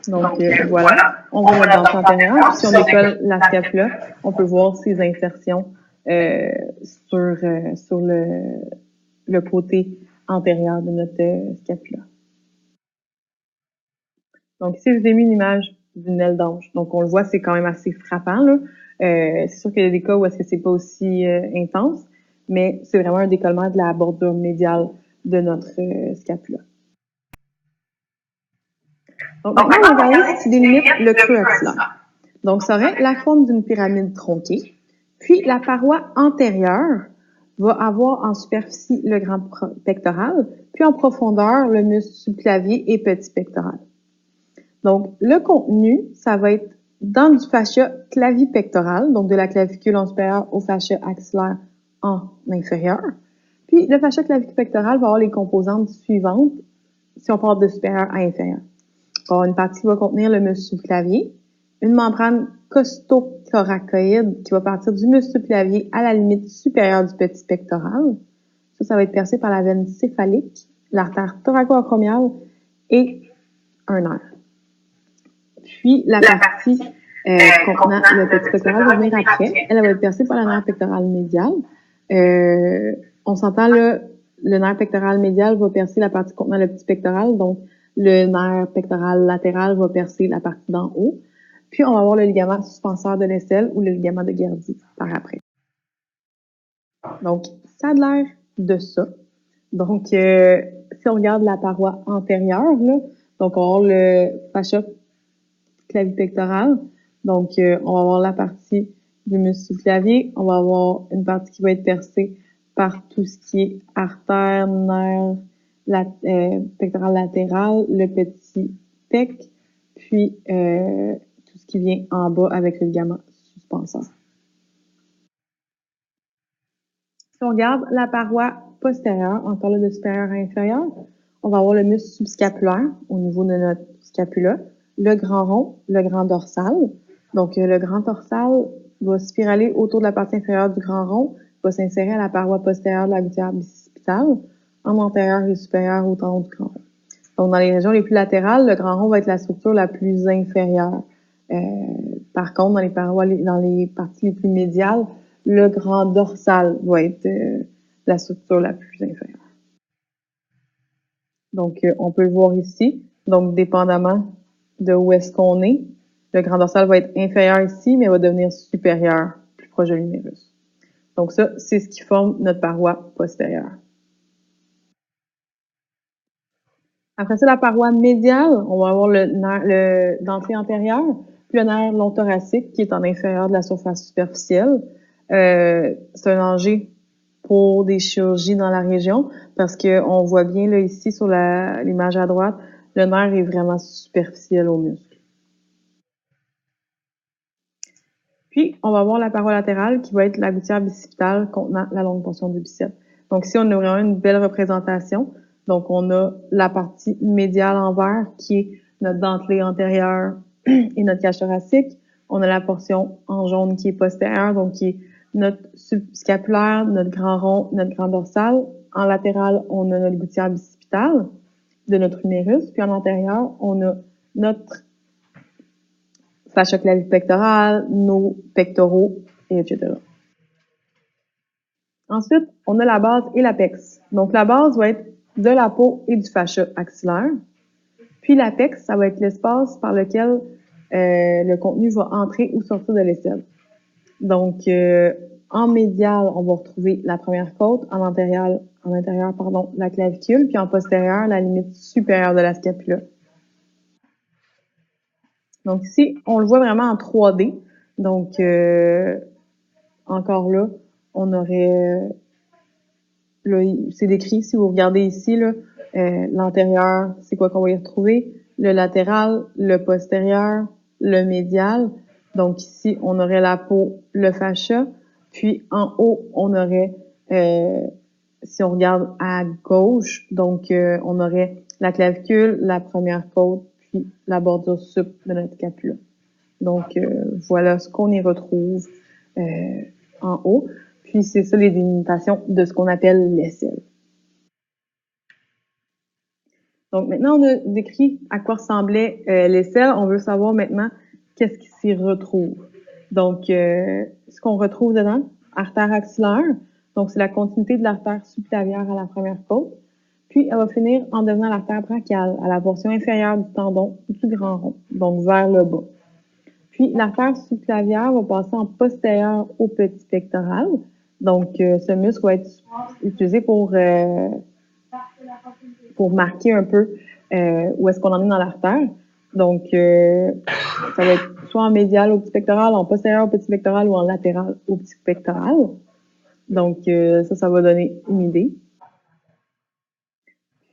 Donc, voilà, on voit notre dentier antérieur. Puis, si on décolle la scapula, on peut voir ces insertions sur le côté antérieur de notre scapula. Donc, ici, je vous ai mis une image d'une aile d'ange. Donc, on le voit, c'est quand même assez frappant, là. C'est sûr qu'il y a des cas où est-ce que c'est pas aussi intense, mais c'est vraiment un décollement de la bordure médiale de notre scapula. Donc, maintenant, on va regarder ce qui délimite le creux axillaire. Donc, ça aurait la forme d'une pyramide tronquée. Puis, la paroi antérieure va avoir en superficie le grand pectoral, puis en profondeur, le muscle subclavier et petit pectoral. Donc, le contenu, ça va être dans du fascia clavipectoral, donc de la clavicule en supérieur au fascia axillaire en inférieur. Puis, le fascia clavipectoral va avoir les composantes suivantes si on part de supérieur à inférieur. On va avoir une partie qui va contenir le muscle subclavier, une membrane costocoracoïde qui va partir du muscle subclavier à la limite supérieure du petit pectoral. Ça va être percé par la veine céphalique, l'artère thoraco-acromiale et un nerf. Puis, la partie contenant le petit pectoral va venir après. Elle va être percée par le nerf pectoral médial. On s'entend là, le nerf pectoral médial va percer la partie contenant le petit pectoral. Donc, le nerf pectoral latéral va percer la partie d'en haut. Puis, on va avoir le ligament suspenseur de l'aisselle ou le ligament de Gerdy par après. Donc, ça a l'air de ça. Donc, si on regarde la paroi antérieure, là, donc on va avoir le fascia clavipectoral. Donc, on va avoir la partie du muscle subclavier. On va avoir une partie qui va être percée par tout ce qui est artère, nerf, pectoral latéral, le petit pec, puis tout ce qui vient en bas avec le ligament suspenseur. Si on regarde la paroi postérieure, encore là de supérieur à inférieur, on va avoir le muscle subscapulaire au niveau de notre scapula, le grand rond, le grand dorsal. Donc, le grand dorsal va spiraler autour de la partie inférieure du grand rond, va s'insérer à la paroi postérieure de la gouttière bicipitale, en antérieur et supérieur au tendon du grand rond. Donc, dans les régions les plus latérales, le grand rond va être la structure la plus inférieure. Par contre, dans les parties les plus médiales, le grand dorsal va être la structure la plus inférieure. Donc, on peut le voir ici. Donc, dépendamment de où est-ce qu'on est, le grand dorsal va être inférieur ici, mais va devenir supérieur, plus proche de l'humérus. Donc, ça, c'est ce qui forme notre paroi postérieure. Après ça, la paroi médiale, on va avoir le dentier antérieur, puis le nerf long thoracique qui est en inférieur de la surface superficielle. C'est un danger pour des chirurgies dans la région parce que on voit bien là ici sur l'image à droite, le nerf est vraiment superficiel au muscle. Puis, on va voir la paroi latérale qui va être la gouttière bicipitale contenant la longue portion du biceps. Donc ici, on a vraiment une belle représentation. Donc, on a la partie médiale en vert qui est notre dentelé antérieur et notre cage thoracique. On a la portion en jaune qui est postérieure, donc qui est notre subscapulaire, notre grand rond, notre grand dorsal. En latéral, on a notre gouttière bicipitale de notre humérus. Puis en antérieur, on a notre fascia clavipectoral, nos pectoraux, etc. Ensuite, on a la base et l'apex. Donc, la base va être de la peau et du fascia axillaire. Puis l'apex, ça va être l'espace par lequel le contenu va entrer ou sortir de l'aisselle. Donc, en médial, on va retrouver la première côte, en intérieur, la clavicule, puis en postérieur, la limite supérieure de la scapula. Donc ici, on le voit vraiment en 3D. Donc, encore là, on aurait... là, c'est décrit, si vous regardez ici, là, l'antérieur, c'est quoi qu'on va y retrouver? Le latéral, le postérieur, le médial. Donc ici, on aurait la peau, le fascia. Puis en haut, on aurait, si on regarde à gauche, donc on aurait la clavicule, la première côte, puis la bordure sup de notre scapula. Donc voilà ce qu'on y retrouve en haut. Puis c'est ça les délimitations de ce qu'on appelle l'aisselle. Donc, maintenant, on a décrit à quoi ressemblaient les selles. On veut savoir maintenant qu'est-ce qui s'y retrouve. Donc, ce qu'on retrouve dedans, artère axillaire. Donc, c'est la continuité de l'artère subclavière à la première côte. Puis, elle va finir en devenant l'artère brachiale à la portion inférieure du tendon du grand rond, donc vers le bas. Puis, l'artère subclavière va passer en postérieur au petit pectoral. Donc, ce muscle va être utilisé pour marquer un peu où est-ce qu'on en est dans l'artère. Donc, ça va être soit en médial au petit pectoral, en postérieur au petit pectoral ou en latéral au petit pectoral. Donc, ça va donner une idée.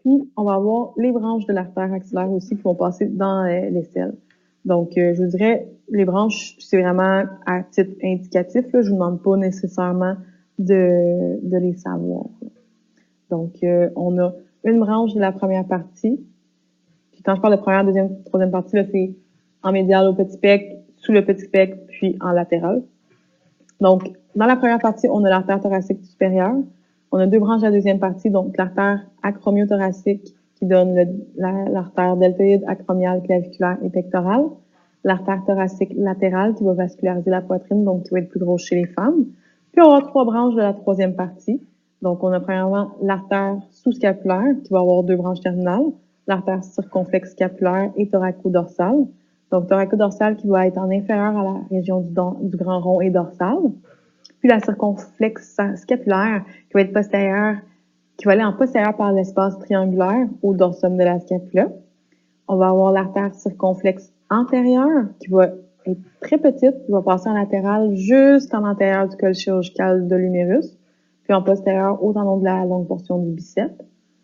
Puis, on va avoir les branches de l'artère axillaire aussi qui vont passer dans les selles. Donc, je vous dirais, les branches, c'est vraiment à titre indicatif. Là, je vous demande pas nécessairement de les savoir. Donc, on a une branche de la première partie. Puis quand je parle de première, deuxième, troisième partie, là, c'est en médial au petit pec, sous le petit pec, puis en latéral. Donc, dans la première partie, on a l'artère thoracique supérieure. On a deux branches de la deuxième partie, donc l'artère acromiothoracique qui donne l'artère deltoïde, acromiale, claviculaire et pectorale. L'artère thoracique latérale qui va vasculariser la poitrine, donc qui va être plus grosse chez les femmes. Puis on aura trois branches de la troisième partie. Donc, on a premièrement l'artère sous-scapulaire qui va avoir deux branches terminales, l'artère circonflexe scapulaire et thoraco-dorsale. Donc, thoraco-dorsale qui va être en inférieur à la région du grand rond et dorsal. Puis la circonflexe scapulaire qui va être postérieure, qui va aller en postérieur par l'espace triangulaire au dorsum de la scapula. On va avoir l'artère circonflexe antérieure qui va être très petite, qui va passer en latéral jusqu'en antérieur du col chirurgical de l'humérus, puis en postérieur au tendon de la longue portion du biceps.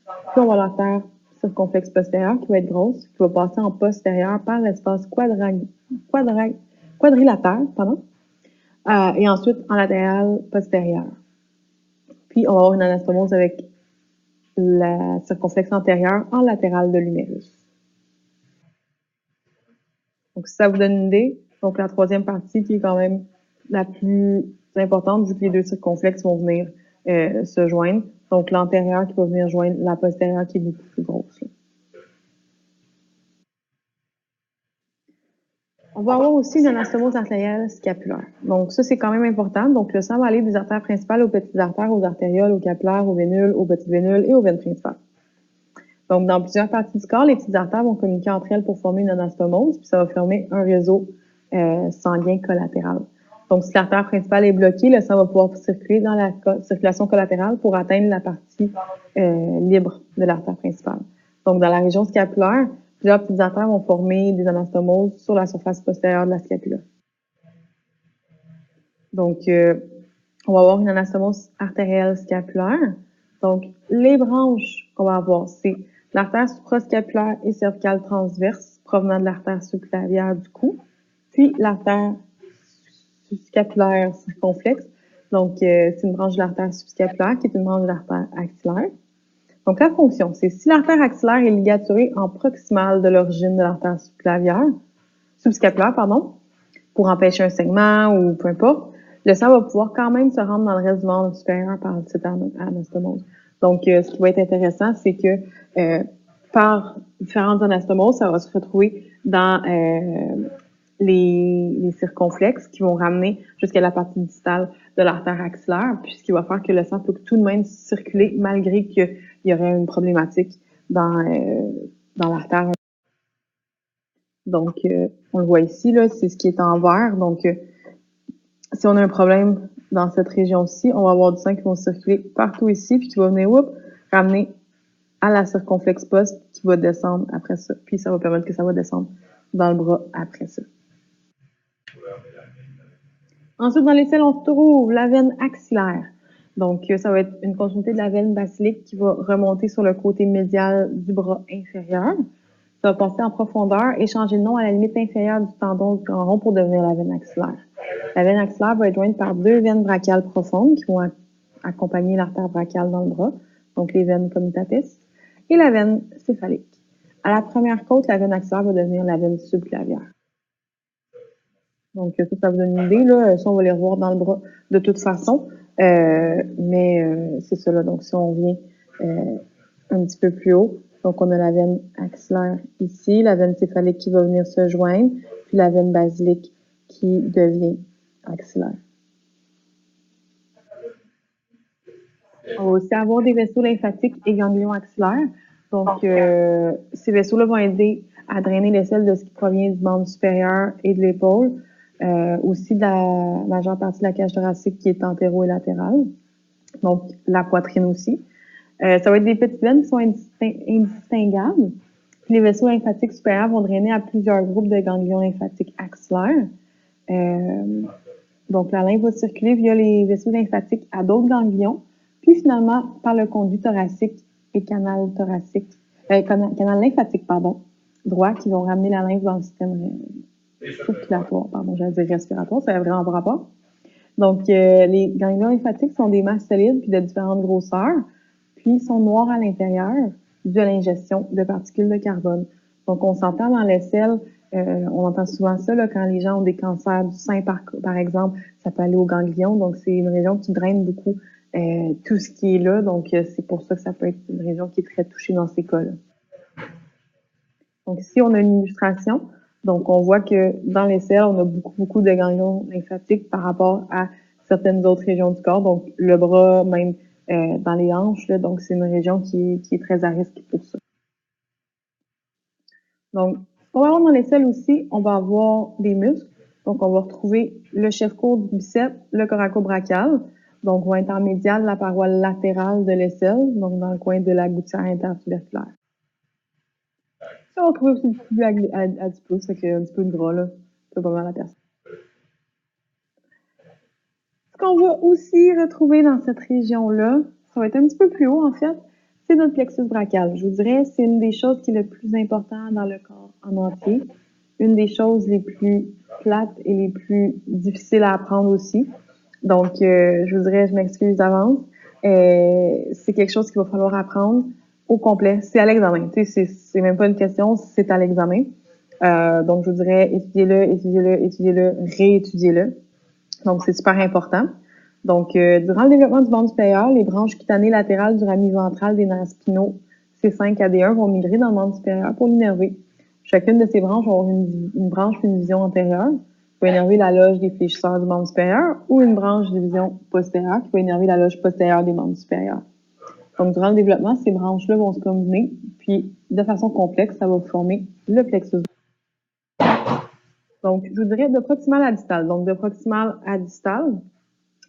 Puis on va l'artère circonflexe postérieure qui va être grosse, qui va passer en postérieur par l'espace quadrilatère, et ensuite en latéral postérieur. Puis on va avoir une anastomose avec la circonflexe antérieure en latéral de l'humérus. Donc, si ça vous donne une idée, donc la troisième partie qui est quand même la plus importante, vu que les deux circonflexes vont venir se joindre. Donc, l'antérieure qui va venir joindre la postérieure qui est beaucoup plus grosse. Là. On va avoir aussi une anastomose artérielle scapulaire. Donc, ça, c'est quand même important. Donc, le sang va aller des artères principales aux petites artères, aux artérioles, aux capillaires, aux vénules, aux petites vénules et aux veines principales. Donc, dans plusieurs parties du corps, les petites artères vont communiquer entre elles pour former une anastomose, puis ça va former un réseau sanguin collatéral. Donc, si l'artère principale est bloquée, le sang va pouvoir circuler dans la circulation collatérale pour atteindre la partie libre de l'artère principale. Donc, dans la région scapulaire, plusieurs petites artères vont former des anastomoses sur la surface postérieure de la scapula. Donc, on va avoir une anastomose artérielle scapulaire. Donc, les branches qu'on va avoir, c'est l'artère suprascapulaire et cervicale transverse provenant de l'artère subclavière du cou, puis l'artère scapulaire circonflexe. Donc, c'est une branche de l'artère subscapulaire qui est une branche de l'artère axillaire. Donc, la fonction, c'est si l'artère axillaire est ligaturée en proximale de l'origine de l'artère subscapulaire, pour empêcher un segment ou peu importe, le sang va pouvoir quand même se rendre dans le reste du membre supérieur par cette anastomose. Donc, ce qui va être intéressant, c'est que par différentes anastomoses, ça va se retrouver dans les circonflexes qui vont ramener jusqu'à la partie distale de l'artère axillaire, puis ce qui va faire que le sang peut tout de même circuler malgré qu'il y aurait une problématique dans l'artère. Donc, on le voit ici, là, c'est ce qui est en vert. Donc, si on a un problème dans cette région-ci, on va avoir du sang qui va circuler partout ici, puis qui va venir ramener à la circonflexe poste qui va descendre après ça. Puis ça va permettre que ça va descendre dans le bras après ça. Ensuite, dans les selles, on trouve la veine axillaire. Donc, ça va être une continuité de la veine basilique qui va remonter sur le côté médial du bras inférieur. Ça va passer en profondeur et changer de nom à la limite inférieure du tendon du grand rond pour devenir la veine axillaire. La veine axillaire va être jointe par deux veines brachiales profondes qui vont accompagner l'artère brachiale dans le bras, donc les veines commutatrices, et la veine céphalique. À la première côte, la veine axillaire va devenir la veine subclavière. Donc, ça vous donne une idée, là. Ça, on va les revoir dans le bras de toute façon. Mais c'est ça, là. Donc, si on vient un petit peu plus haut, Donc, on a la veine axillaire ici, la veine céphalique qui va venir se joindre, puis la veine basilique qui devient axillaire. On va aussi avoir des vaisseaux lymphatiques et ganglions axillaires. Donc, ces vaisseaux-là vont aider à drainer les selles de ce qui provient du membre supérieur et de l'épaule, aussi de la majeure partie de la cage thoracique qui est antéro et latérale. Donc, la poitrine aussi. Ça va être des petites veines qui sont indistinguables. Puis les vaisseaux lymphatiques supérieurs vont drainer à plusieurs groupes de ganglions lymphatiques axillaires. Donc, la lymphe va circuler via les vaisseaux lymphatiques à d'autres ganglions, puis finalement par le conduit thoracique et canal lymphatique, droit, qui vont ramener la lymphe dans le système circulatoire, j'allais dire respiratoire, ça n'a vraiment pas rapport. Donc, les ganglions lymphatiques sont des masses solides puis de différentes grosseurs, puis ils sont noirs à l'intérieur dû à l'ingestion de particules de carbone. Donc, on s'entend dans les selles, on entend souvent ça là, quand les gens ont des cancers du sein, par exemple, ça peut aller aux ganglions. Donc, c'est une région qui draine beaucoup tout ce qui est là. Donc, c'est pour ça que ça peut être une région qui est très touchée dans ces cas-là. Donc, ici, on a une illustration. Donc, on voit que dans les selles, on a beaucoup de ganglions lymphatiques par rapport à certaines autres régions du corps. Donc, le bras, même dans les hanches. Là, donc, c'est une région qui est très à risque pour ça. Donc, on va avoir dans les selles aussi, on va avoir des muscles. Donc, on va retrouver le chef-court du biceps, le coracobrachial. Donc, on va être en médial de la paroi latérale de l'aisselle, donc dans le coin de la gouttière intertuberculaire. Ça, on va trouver aussi du tibia adipeux, c'est un petit peu de gras, là. C'est pas mal la personne. Ce qu'on va aussi retrouver dans cette région-là, ça va être un petit peu plus haut, en fait, c'est notre plexus brachial. Je vous dirais, c'est une des choses qui est le plus important dans le corps en entier. Une des choses les plus plates et les plus difficiles à apprendre aussi. Donc, je vous dirais, je m'excuse d'avance. C'est quelque chose qu'il va falloir apprendre au complet. C'est à l'examen. Tu sais, c'est même pas une question, c'est à l'examen. Donc, je vous dirais, étudiez-le, réétudiez-le. Donc, c'est super important. Donc, durant le développement du membre supérieur, les branches cutanées latérales du rami ventral des nerfs spinaux C5 à D1 vont migrer dans le membre supérieur pour l'innerver. Chacune de ces branches va avoir une branche puis une vision antérieure qui va énerver la loge des fléchisseurs du membre supérieur ou une branche de vision postérieure qui va énerver la loge postérieure des membres supérieurs. Donc, durant le développement, ces branches-là vont se combiner, puis de façon complexe, ça va former le plexus. Donc, je vous dirais de proximal à distal. Donc, de proximal à distal,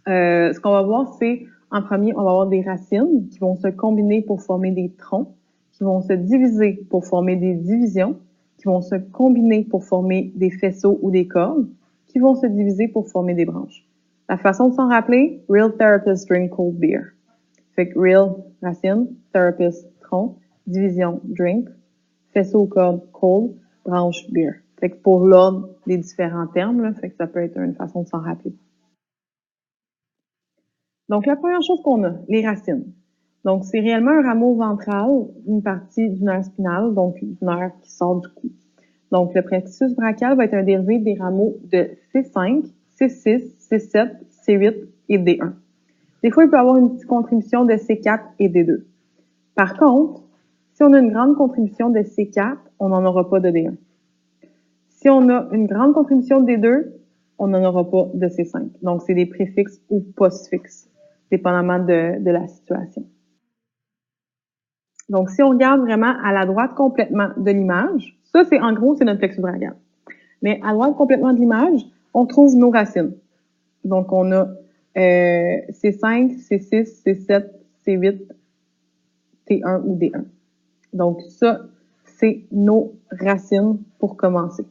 ce qu'on va voir, c'est, en premier, on va avoir des racines qui vont se combiner pour former des troncs, qui vont se diviser pour former des divisions, qui vont se combiner pour former des faisceaux ou des cordes, qui vont se diviser pour former des branches. La façon de s'en rappeler, real therapists drink cold beer. Fait que real, racine, therapist, tronc, division, drink, faisceau, corde, cold, branche, beer. Fait que pour l'ordre des différents termes, là, fait que ça peut être une façon de s'en rappeler. Donc, la première chose qu'on a, les racines. Donc, c'est réellement un rameau ventral, une partie du nerf spinal, donc du nerf qui sort du cou. Donc, le plexus brachial va être un dérivé des rameaux de C5, C6, C7, C8 et D1. Des fois, il peut y avoir une petite contribution de C4 et D2. Par contre, si on a une grande contribution de C4, on n'en aura pas de D1. Si on a une grande contribution de D2, on n'en aura pas de C5. Donc, c'est des préfixes ou postfixes, dépendamment de la situation. Donc, si on regarde vraiment à la droite complètement de l'image, ça, c'est en gros, c'est notre plexus brachial. Mais à droite complètement de l'image, on trouve nos racines. Donc, on a C5, C6, C7, C8, T1 ou D1. Donc, ça, c'est nos racines pour commencer.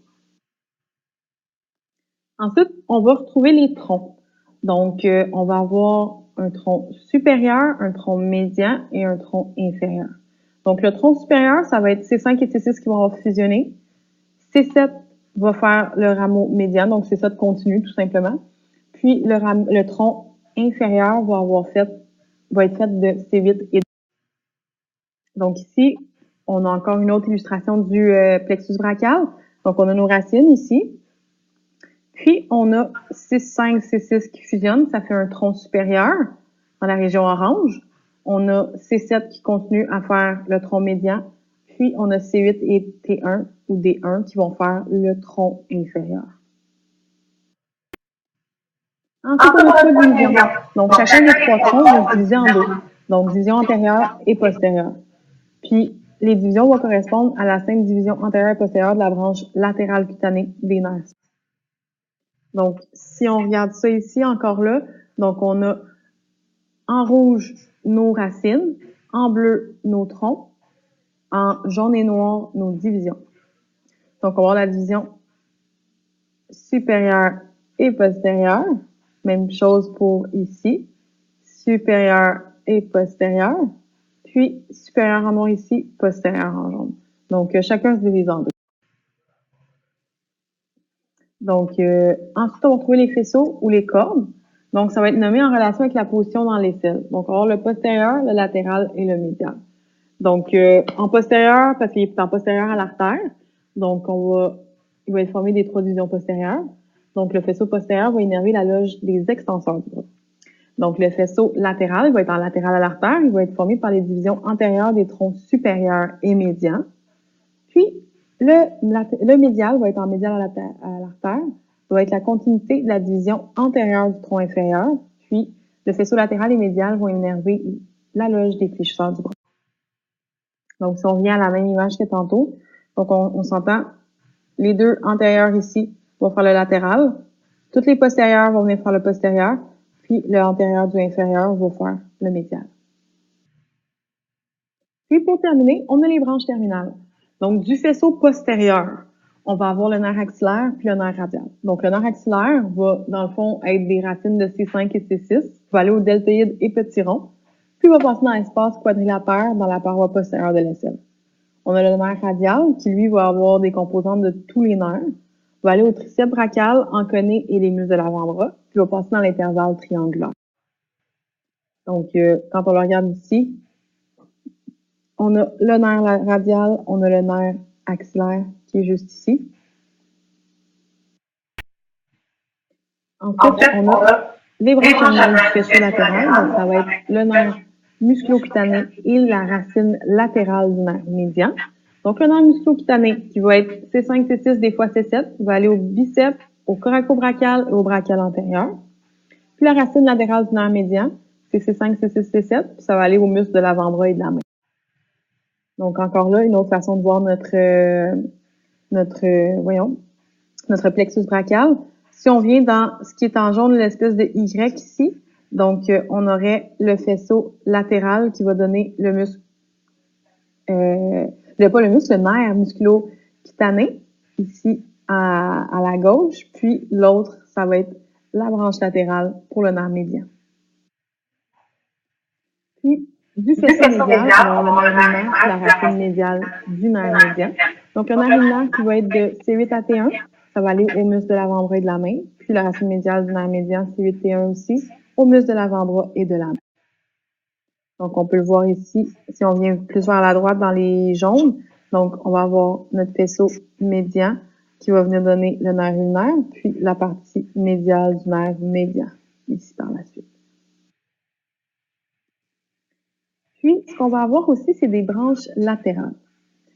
Ensuite, on va retrouver les troncs. Donc, on va avoir un tronc supérieur, un tronc médian et un tronc inférieur. Donc, le tronc supérieur, ça va être C5 et C6 qui vont fusionner. C7 va faire le rameau médian, donc C7 continue tout simplement. Puis, le tronc inférieur va être fait de C8 et donc ici, on a encore une autre illustration du plexus brachial. Donc, on a nos racines ici. Puis, on a C5, C6 qui fusionnent, ça fait un tronc supérieur dans la région orange. On a C7 qui continue à faire le tronc médian Puis, on a C8 et T1 ou D1 qui vont faire le tronc inférieur. Ensuite, on a trois divisions. Donc, chacun des trois troncs va se diviser en deux. Donc, division antérieure et postérieure. Puis, les divisions vont correspondre à la simple division antérieure et postérieure de la branche latérale cutanée des nerfs. Donc, si on regarde ça ici, encore là, donc on a en rouge nos racines, en bleu nos troncs, en jaune et noir nos divisions. Donc, on va avoir la division supérieure et postérieure. Même chose pour ici. Supérieure et postérieure. Puis, supérieur en noir ici, postérieur en jaune. Donc, chacun se divise en deux. Donc, ensuite, on va trouver les faisceaux ou les cordes. Donc, ça va être nommé en relation avec la position dans l'aisselle. Donc, on va avoir le postérieur, le latéral et le médial. Donc, en postérieur, parce qu'il est en postérieur à l'artère, donc il va être formé des trois divisions postérieures. Donc, le faisceau postérieur va innerver la loge des extenseurs du bras. Donc, le faisceau latéral, il va être en latéral à l'artère, il va être formé par les divisions antérieures des troncs supérieurs et médians. Puis, le médial va être en médial à l'artère, va être la continuité de la division antérieure du tronc inférieur. Puis, le faisceau latéral et médial vont innerver la loge des fléchisseurs du bras. Donc, si on revient à la même image que tantôt, donc on s'entend, les deux antérieurs ici vont faire le latéral, toutes les postérieures vont venir faire le postérieur, puis le antérieur du inférieur va faire le médial. Puis pour terminer, on a les branches terminales. Donc, du faisceau postérieur, on va avoir le nerf axillaire puis le nerf radial. Donc, le nerf axillaire va, dans le fond, être des racines de C5 et C6, va aller au deltoïde et petit rond, puis va passer dans l'espace quadrilatère dans la paroi postérieure de l'aisselle. On a le nerf radial qui, lui, va avoir des composantes de tous les nerfs, va aller au triceps brachial, enconé et les muscles de l'avant-bras, puis va passer dans l'intervalle triangulaire. Donc, quand on le regarde ici, on a le nerf radial, on a le nerf axillaire qui est juste ici. Ensuite, on a les branches terminales du faisceau latéral, donc ça va être le nerf musculocutané et la racine latérale du nerf médian. Donc, le nerf musculocutané qui va être C5, C6, des fois C7, va aller au biceps, au coracobrachial et au brachial antérieur. Puis la racine latérale du nerf médian, c'est C5, C6, C7, puis ça va aller au muscle de l'avant-bras et de la main. Donc, encore là, une autre façon de voir notre plexus brachial. Si on vient dans ce qui est en jaune, l'espèce de Y ici, donc on aurait le faisceau latéral qui va donner le muscle, le nerf musculo-cutané, ici à la gauche, puis l'autre, ça va être la branche latérale pour le nerf médian. Puis, du faisceau médial, on va avoir le nerf ulnaire, la racine médiale du nerf médian. Donc, le nerf ulnaire qui va être de C8 à T1, ça va aller au muscle de l'avant-bras et de la main. Puis, la racine médiale du nerf médian, C8 T1 aussi, au muscle de l'avant-bras et de la main. Donc, on peut le voir ici, si on vient plus vers la droite dans les jaunes. Donc, on va avoir notre faisceau médian qui va venir donner le nerf ulnaire, puis la partie médiale du nerf médian, ici par la suite. Puis, ce qu'on va avoir aussi, c'est des branches latérales.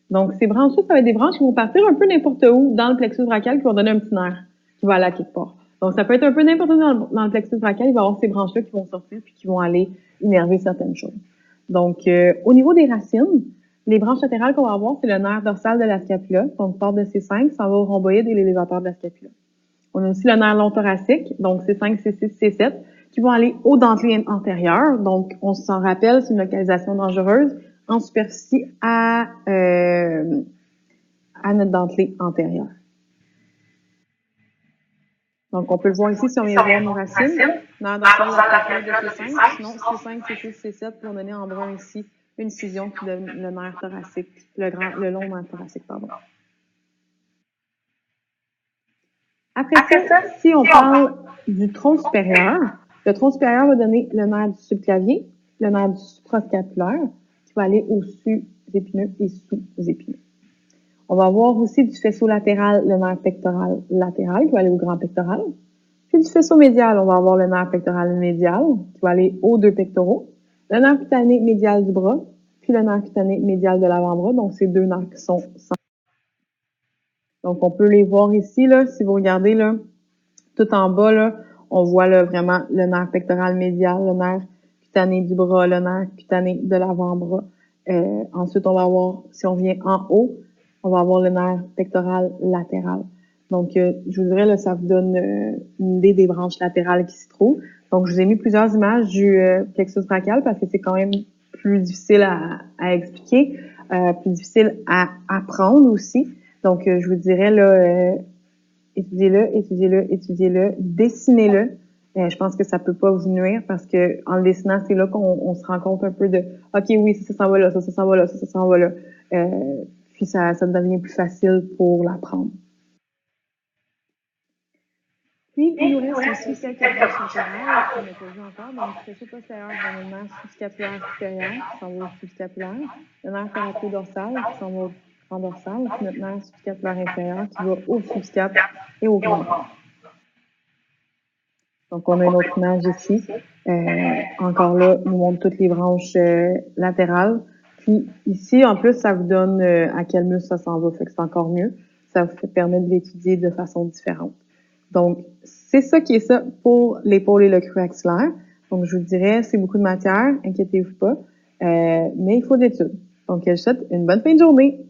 Donc, ces branches-là, ça va être des branches qui vont partir un peu n'importe où dans le plexus brachial, qui vont donner un petit nerf qui va aller à quelque part. Donc, ça peut être un peu n'importe où dans le plexus brachial, il va y avoir ces branches-là qui vont sortir puis qui vont aller innerver certaines choses. Donc, au niveau des racines, les branches latérales qu'on va avoir, c'est le nerf dorsal de la scapula. Donc, part de C5, ça va au rhomboïde et l'élévateur de la scapula. On a aussi le nerf long thoracique, donc C5, C6, C7, qui vont aller au dentelé antérieur. Donc, on s'en rappelle, c'est une localisation dangereuse en superficie à notre dentelé antérieur. Donc, on peut le voir ici si on vient voir nos racines. Nerf dorsal de la scapula de C5, sinon C5, C6, C7 vont donner en brun ici une fusion qui donne le nerf thoracique, le long nerf thoracique, pardon. Après ça, si on parle du tronc supérieur, le tronc supérieur va donner le nerf du subclavier, le nerf du suprascapulaire, qui va aller au sus-épineux et sous-épineux. On va avoir aussi du faisceau latéral, le nerf pectoral latéral, qui va aller au grand pectoral. Puis du faisceau médial, on va avoir le nerf pectoral médial, qui va aller aux deux pectoraux. Le nerf cutané médial du bras, puis le nerf cutané médial de l'avant-bras. Donc, ces deux nerfs qui sont sans. Donc, on peut les voir ici, là, si vous regardez, là, tout en bas, là, on voit là, vraiment le nerf pectoral médial, le nerf cutané du bras, le nerf cutané de l'avant-bras. Ensuite, on va avoir, si on vient en haut, on va avoir le nerf pectoral latéral. Donc, je vous dirais, là, ça vous donne une idée des branches latérales qui s'y trouvent. Donc, je vous ai mis plusieurs images du plexus brachial parce que c'est quand même plus difficile à expliquer, plus difficile à apprendre aussi. Donc, je vous dirais, là, étudiez-le, étudiez-le, étudiez-le, dessinez-le. Je pense que ça peut pas vous nuire parce que en le dessinant, c'est là qu'on se rend compte un peu de OK, oui, ça s'en va là, ça s'en va là, ça s'en va là. Puis ça devient plus facile pour l'apprendre. Puis, il nous reste aussi quelques branches latérales qu'on n'a pas vu encore. Donc, le plexus postérieur, on a le nerf subscapulaire supérieur qui s'en va au subscapulaire, le nerf thoraco-dorsal qui s'en va au grand dorsal, puis notre nerf subscapulaire inférieur qui va au subscap et au grand. Donc, on a une autre image ici. Encore là, nous montre toutes les branches latérales. Puis ici, en plus, ça vous donne à quel muscle ça s'en va, fait que c'est encore mieux. Ça vous permet de l'étudier de façon différente. Donc, c'est ça qui est ça pour l'épaule et le creux axillaire. Donc, je vous dirais, c'est beaucoup de matière, inquiétez-vous pas, mais il faut de l'étude. Donc, je vous souhaite une bonne fin de journée.